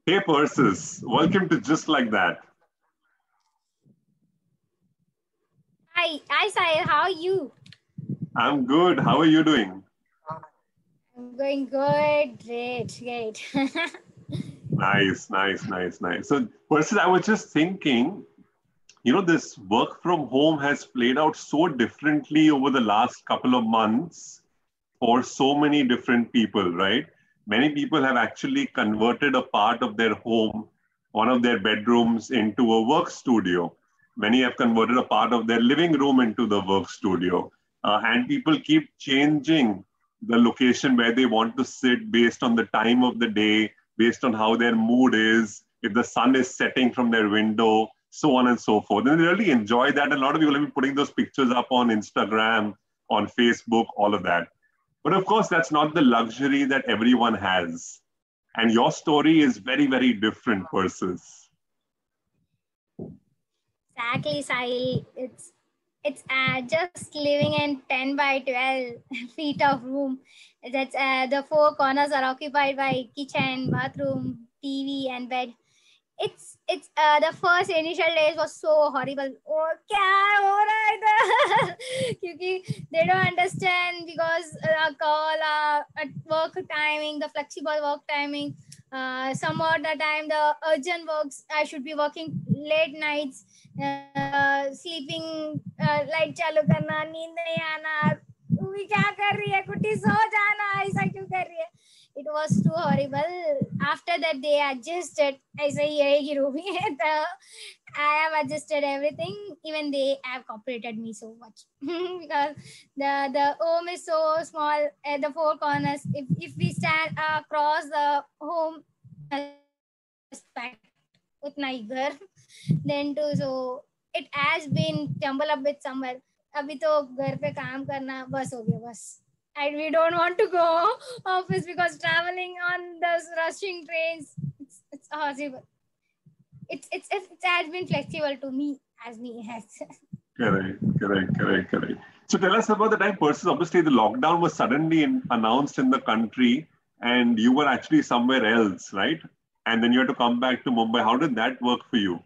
Hey Persis, welcome to Just Like That. Hi, Sahil. How are you? I'm good. How are you doing? I'm going good. Great. Nice. So, Persis, I was just thinking, this work from home has played out so differently over the last couple of months for so many different people, right? Many people have actually converted a part of their home, one of their bedrooms, into a work studio. Many have converted a part of their living room into the work studio. And people keep changing the location where they want to sit based on the time of the day, based on how their mood is, if the sun is setting from their window, so on and so forth. And they really enjoy that. And a lot of people have been putting those pictures up on Instagram, on Facebook, all of that. But of course, that's not the luxury that everyone has. And your story is very, very different, Persis. Exactly, Sahil. It's just living in 10 by 12 feet of room. That's the four corners are occupied by kitchen, bathroom, TV, and bed. It's the first initial days was so horrible. Oh, क्या हो रहा है इधर? क्योंकि they don't understand because call at work timing, the flexible work timing. Some of the time the urgent works I should be working late nights, sleeping, light चालू करना, नींद नहीं आना, तू भी क्या कर रही है कुटी, सो जाना, ऐसा क्यों कर रही है? It was too horrible. After that, they adjusted. I say, yeah, I have adjusted everything. Even they have cooperated me so much because the home is so small at the four corners. If we stand across the home, उतना ही घर, then too, so it has been jumbled up with somewhere. अभी तो घर पे काम करना बस हो गया बस. And we don't want to go office because traveling on those rushing trains, it's horrible. It has been flexible to me as me has. Correct. So tell us about the time, Persis. Obviously, the lockdown was suddenly announced in the country, and you were actually somewhere else, right? And then you had to come back to Mumbai. How did that work for you?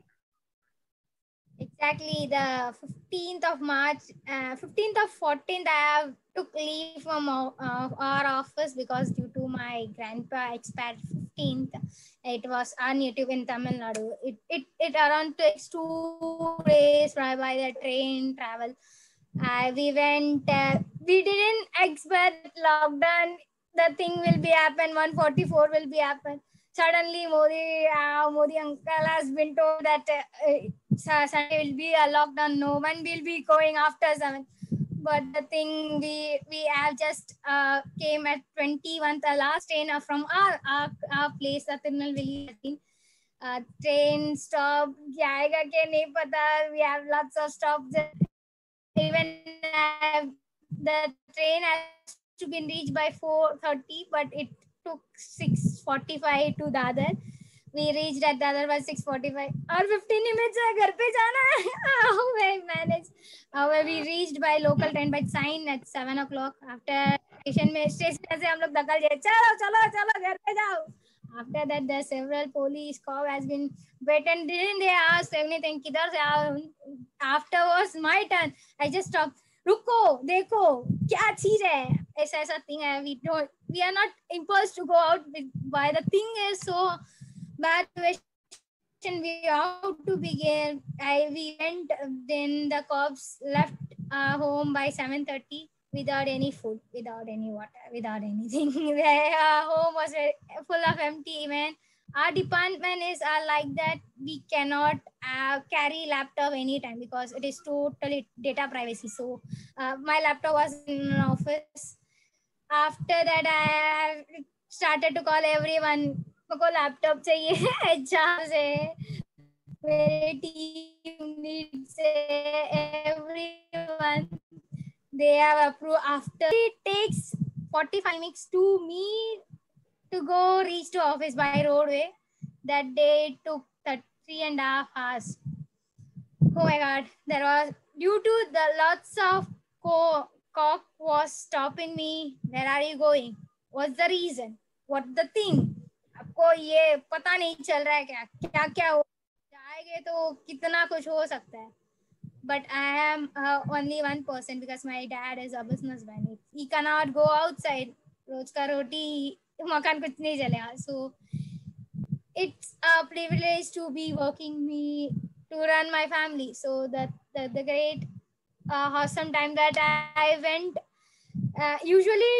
Exactly, the 15th of March, 15th of 14th, I have took leave from our office because due to my grandpa expired 15th. It was our native in Tamil Nadu. It around takes 2 days by the train travel. We went, we didn't expect lockdown, the thing will be happen, 144 will be happen. Suddenly Modi uncle has been told that Sunday will be a lockdown, no one will be going after 7. But the thing we have just came at 21st, the last train from our place, the Tirunelveli. Train stop जाएगा क्या नहीं पता. We have lots of stops. Even the train has to be reached by 4:30, but it took 6:45 to Dadar. We reached at Dadar by 6:45. और 15 minutes है घर पे जाना है. How I managed? We reached by local train by sign at 7 o'clock. After station से हम लोग धक्का दिए, चलो घर पे जाओ. After that, the several police cop has been waiting. Didn't they ask anything? किधर से? Afterwards, my turn. I just stopped. रुको, देखो, क्या चीज है? ऐसा thing है. We are not impulsed to go out. Why the thing is so bad situation. We have to begin. We went. Then the cops left home by 7:30. Without any food, without any water, without anything. Home was full of empty even. Our department is like that. We cannot carry laptop anytime because it is totally data privacy. So my laptop was in an office. After that, I started to call everyone. मेरे laptop चाहिए, HR से, मेरे team needs everyone. They have approved. After it takes 45 minutes to me to go reach to office by roadway. That day it took 3.5 hours. Oh my God! There was, due to the lots of cop was stopping me. Where are you going? What's the reason? What's the thing? को ये पता नहीं चल रहा है क्या क्या क्या हो जाएंगे, तो कितना कुछ हो सकता है. But I am only 1% because my dad is a businessman. He cannot go outside. रोज का रोटी मकान कुछ नहीं चलेगा. So it's a privilege to be working me to run my family. So that the great awesome time that I went, usually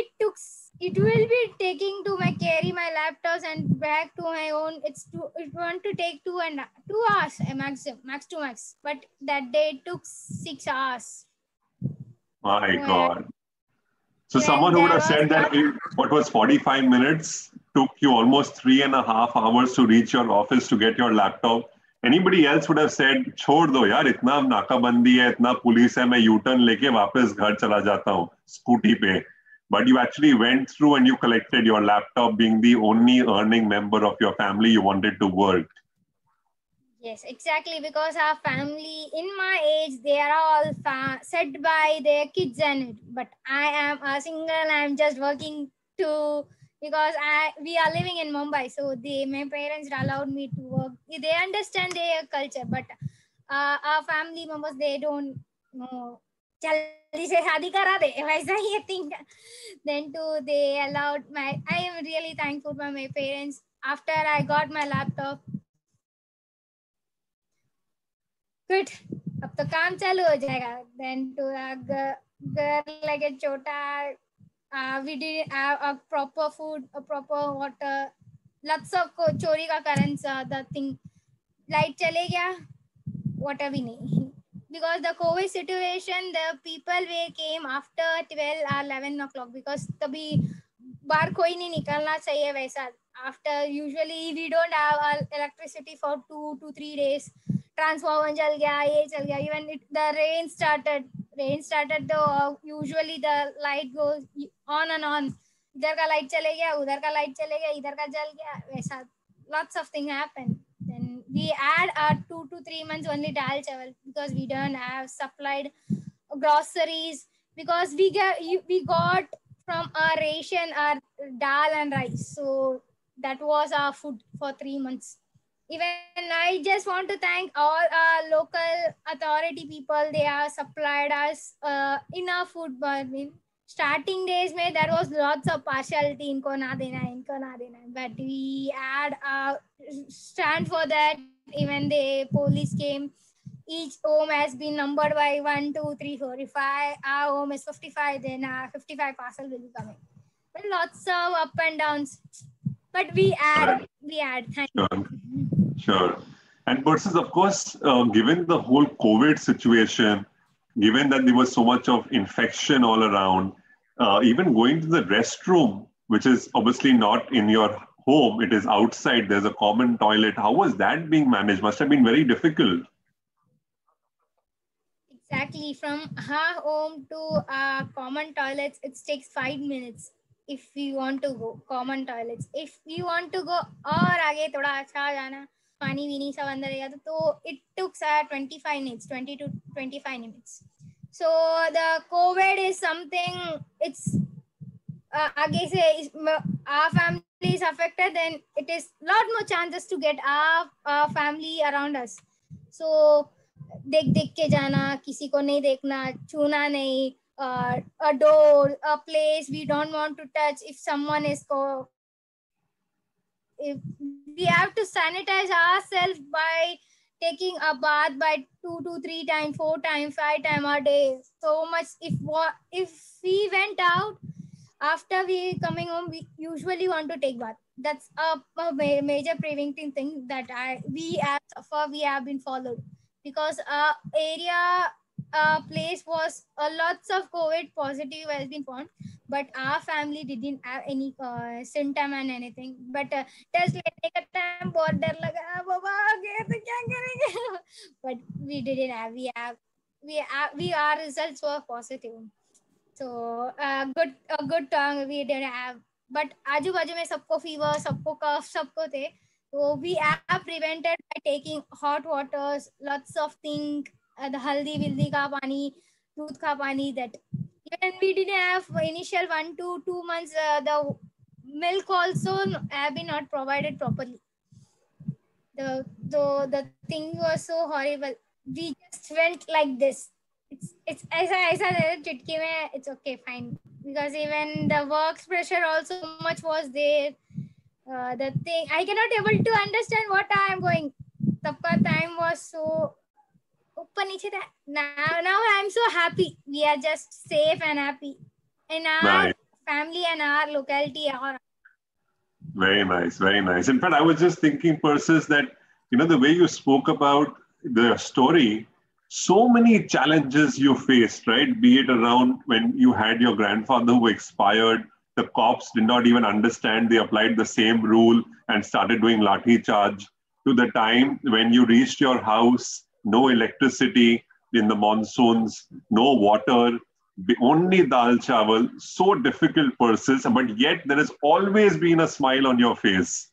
it will be taking to my carry my laptops and back to my own. It want to take 2 hours max to max, but that day it took 6 hours. My So, God. So even someone who would there have was said that what was 45 minutes took you almost 3.5 hours to reach your office to get your laptop. Anybody else would have said, छोड़ दो यार, इतना नाकाबंदी है, इतना police है, मैं U-turn लेके वापस घर चला जाता हूँ स्कूटी पे. But you actually went through and you collected your laptop, being the only earning member of your family. You wanted to work. Yes, exactly, because our family in my age, they are all set by their kids and it. But I am a single. I'm just working to, because we are living in Mumbai, so my parents allowed me to work. They understand their culture, but our family members, they don't know. जल्दी से शादी करा दे वैसा ही think. Then too they allowed I am really thankful for my parents. After I got my laptop, good, अब तो काम चालू हो जाएगा. Then to girl like a chota, we did a proper food, a proper water, lots of चोरी का कारण the thing, light चले गया, water भी नहीं. Because the COVID situation, the people came after 12 or 11 o'clock, because तभी बाहर कोई नहीं निकलना चाहिए वैसा. After, usually we don't have electricity for 2 to 3 days. Transformer जल गया, ये चल गया. Even the rain started, तो usually the light goes on and on. इधर का light चले गया, उधर का light चले गया, इधर का जल गया, वैसा. Lots of things happen. Then we add 2 to 3 months only dal chawal, because we don't have supplied groceries, because we got from our ration our dal and rice. So that was our food for 3 months. Even I just want to thank all our local authority people. They have supplied us enough food. But I mean, starting days में there was lots of partiality, इनको ना देना, but we had stand for that. Even the police came, each home has been numbered by 1, 2, 3, 4. If our home is 55, then 55 parcel will be coming. But lots of up and downs, but we add. Thank you. Sure. And versus, of course, given the whole COVID situation, given that there was so much of infection all around, even going to the restroom, which is obviously not in your home, it is outside, there's a common toilet. How was that being managed? Must have been very difficult. Exactly. From our home to common toilets, it takes 5 minutes. If we want to go common toilets, if we want to go और आगे थोड़ा अच्छा जाना, पानी weeny सब अंदर रहेगा, तो it took 25 minutes, 20 to 25 minutes. So the COVID is something, it's आगे से our family is affected, then it is lot more chances to get our family around us. So देख के जाना, किसी को नहीं देखना, छूना नहीं, a door, a place we don't want to touch. If someone is if we have to sanitize ourselves by taking a bath by 2 to 3 times, 4 times, 5 times a day. So much. If we went out after we coming home, we usually want to take bath. That's a major preventing thing that we have been followed, because area place was lots of COVID positive has been found, but our family didn't have any symptom and anything. But test लेने का time बहुत डर लगा, बाबा आ गए तो क्या करेंगे? But we didn't have. Our results were positive. So good tongue we didn't have. But आजू बाजू में सबको fever, सबको cough, सबको थे. So we have prevented by taking hot waters, lots of things, the haldi ka pani, दूध का pani, that even we didn't have initial 1 to 2 months the milk also have been not provided properly. The thing was so horrible. We just went like this. It's ऐसा चुटकी में it's okay fine, because even the work pressure also much was there. The thing I cannot able to understand what I am going. Tapka time was so ऊपर नीचे था. Now I am so happy. We are just safe and happy in our Nice. family and our locality. Very nice, very nice. In fact, I was just thinking, Persis, that the way you spoke about the story, so many challenges you faced, right? Be it around when you had your grandfather who expired, the cops did not even understand, they applied the same rule and started doing lathi charge, to the time when you reached your house, no electricity in the monsoons, no water, only dal chawal, so difficult Persis, but yet there has always been a smile on your face.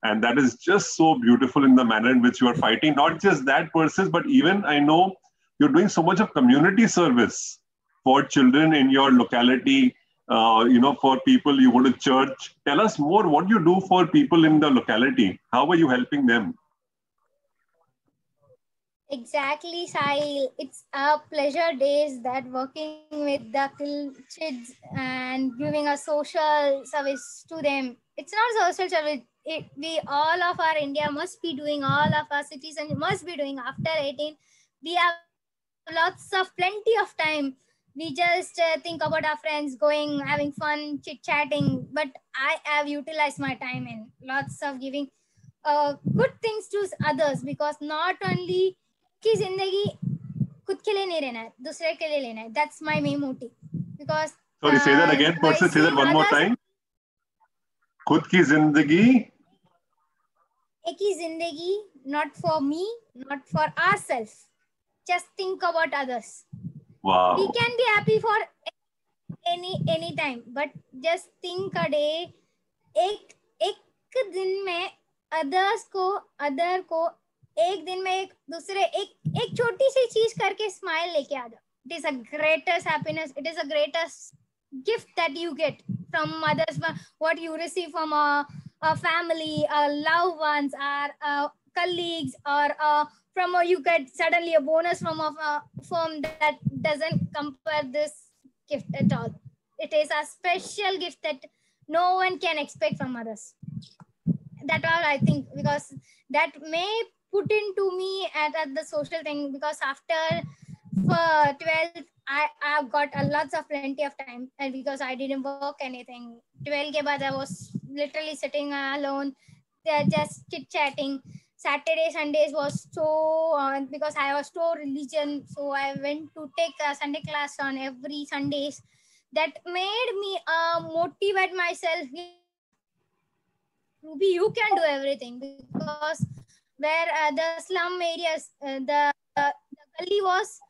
And that is just so beautiful in the manner in which you are fighting. Not just that Persis, but even I know you're doing so much of community service for children in your locality, for people you go to church. Tell us more what you do for people in the locality. How are you helping them? Exactly, Sahil. It's a pleasure days that working with the kids and giving a social service to them. It's not social service. We all of our India must be doing, all of our citizens must be doing after 18. We have lots of plenty of time. We just think about our friends going, having fun, chit-chatting. But I have utilized my time in lots of giving good things to others, because not only की जिंदगी खुद के लिए नहीं रहना है, दूसरे के लिए लेना है. That's my main motive. Because Sorry, say that again, by Persis. Say that seeing one more others, time. खुद की जिंदगी एक ही जिंदगी, not for me, not for ourselves. Just think about others. Wow. We can be happy for any time, but just think a day. एक दिन में others को, other को एक दिन में एक दूसरे एक छोटी सी चीज करके स्माइल लेके आ जाओ. It is a greatest happiness. It is a greatest gift that you get from others. What you receive from a family, loved ones, or colleagues, or from you get suddenly a bonus from a firm that doesn't compare this gift at all. It is a special gift that no one can expect from others. That all I think, because that may put into me at the social thing, because after 12th I've got lots of plenty of time, and because I didn't work anything. 12 ke baad I was literally sitting alone, just chit chatting. Saturday Sundays was so because I was so religion, so I went to take a Sunday class on every Sundays. That made me motivate myself. Ruby, you can do everything, because where the slum areas, the gully was,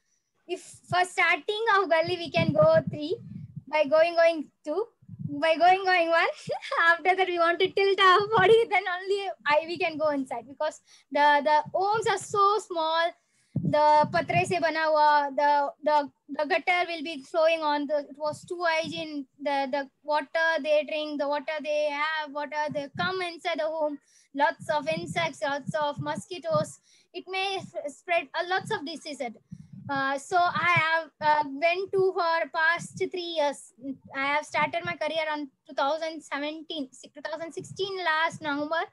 if for starting of gully we can go 3, by going 2, by going 1. After that we want to tilt our body, then only we can go inside, because the homes are so small. The patre se bana hua, the gutter will be flowing on. It was too hygiene. The water they drink, the water they have, water they come inside the home. Lots of insects, lots of mosquitoes. It may spread lots of diseases. So I have went to for past 3 years. I have started my career on 2016 last November.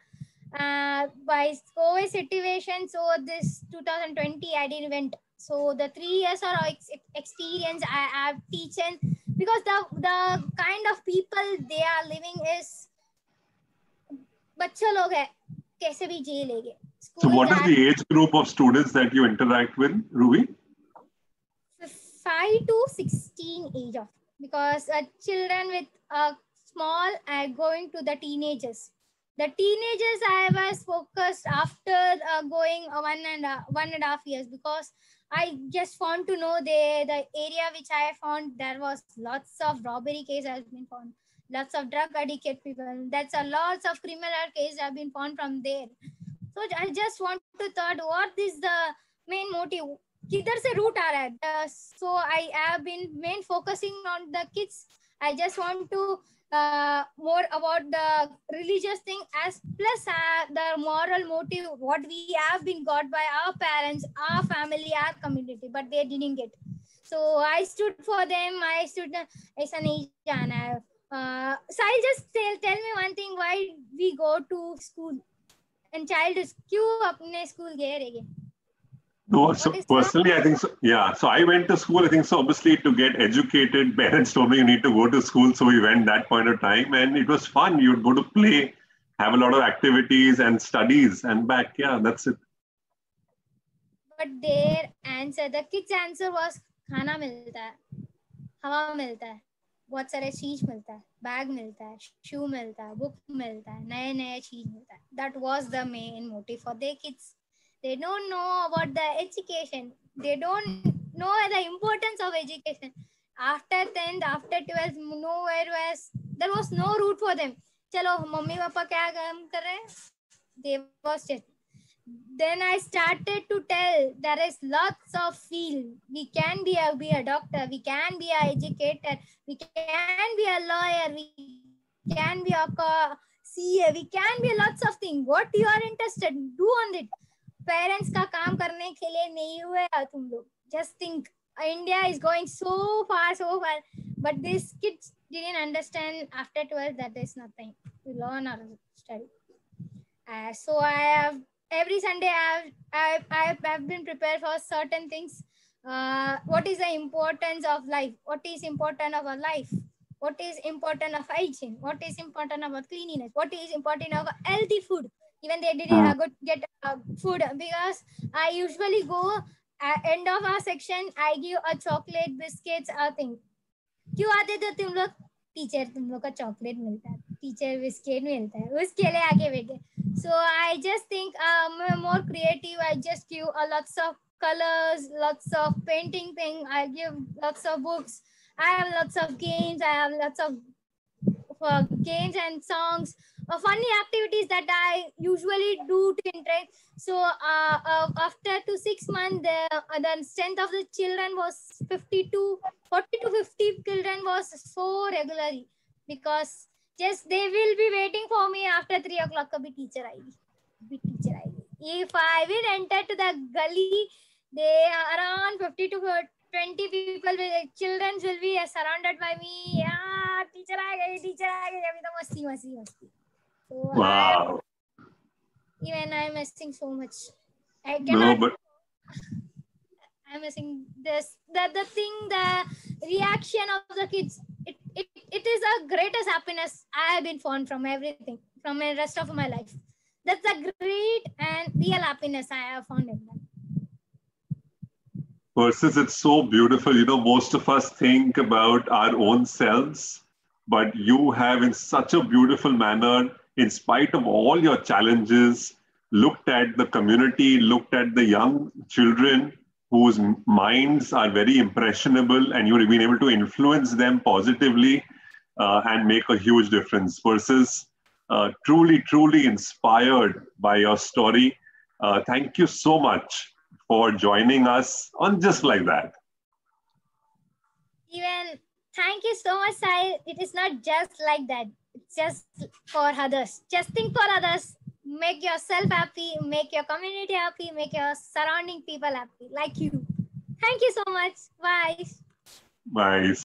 By COVID situation, so this 2020 I didn't went. So the 3 years of experience I have teaching, because the kind of people they are living is बच्चे लोग है, कैसे भी जी लेंगे. So what is the age group of students that you interact with, Ruby? 5 to 16 age of, because children with small are going to the teenagers. The teenagers I was focused after going 1.5 years, because I just want to know the area which I found there was lots of robbery cases has been found, lots of drug addicted people. That's a lots of criminal cases have been found from there. So I just want to thought what is the main motive, किधर से root आ रहा है. So I have been main focusing on the kids. I just want to more about the religious thing as plus the moral motive what we have been got by our parents, our family, our community, but they didn't get. So I stood for them. I stood as an Asian. So I'll just tell me one thing, why we go to school and child is क्यों अपने school गए रहे? No, so personally, I think so. Yeah, so I went to school. I think so. Obviously, to get educated, parents told me you need to go to school, so we went that point of time, and it was fun. You'd go to play, have a lot of activities and studies, and back. Yeah, that's it. But their answer, the kids' answer was खाना मिलता है, हवा मिलता है, बहुत सारे चीज मिलता है, बैग मिलता है, शू मिलता है, बुक मिलता है, नए नए चीज मिलता है. That was the main motive for their kids. They don't know about the education. They don't know the importance of education. After 10th, after 12th, there was no route for them. चलो mummy papa क्या काम कर रहे हैं? They was just. Then I started to tell there is lots of field. We can be a doctor. We can be an educator. We can be a lawyer. We can be a CA. We can be lots of things. What you are interested, do on it. Parents का काम करने के लिए नहीं हुए तुम लोग. Just think, India is going so far, but these kids didn't understand after 12 that there's nothing to learn or study. So I have every Sunday I've been prepared for certain things. What is the importance of life? What is important of our life? What is important of hygiene? What is important about cleanliness? What is important of healthy food? Even they didn't go get food, because I usually go at end of our section, I give a chocolate, biscuits, a thing. क्यों आते थे तुम लोग? Teacher तुम लोग का chocolate मिलता है, टीचर बिस्किट मिलता है, उसके लिए आगे बैठे. So I just think I'm more creative. I just give lots of colors, lots of painting thing. I give lots of books. I have lots of games. I have lots of games and songs, funny activities that I usually do to interact. So after 6 months, the strength of the children was 40 to 50 children was so regularly, because just they will be waiting for me after 3 o'clock. Kabhi teacher aayegi. If I will enter to the gully, they are around 50 to 20 people, children will be surrounded by me. Yeah, teacher aa gayi. Abhi to masti. So wow. Even I'm missing so much. I No, cannot. but I'm missing this. The thing, the reaction of the kids. It is the greatest happiness I have been found from everything, from the rest of my life. That's a great and real happiness I have found in them. Versus, it's so beautiful. You know, most of us think about our own selves, but you have, in such a beautiful manner, in spite of all your challenges, looked at the community, looked at the young children whose minds are very impressionable, and you've been able to influence them positively and make a huge difference. Versus, truly inspired by your story. Thank you so much for joining us on Just Like That. Even thank you so much, Sai. It is not just like that. It's just for others. Just think for others. Make yourself happy. Make your community happy. Make your surrounding people happy, like you. Thank you so much. Bye. Bye.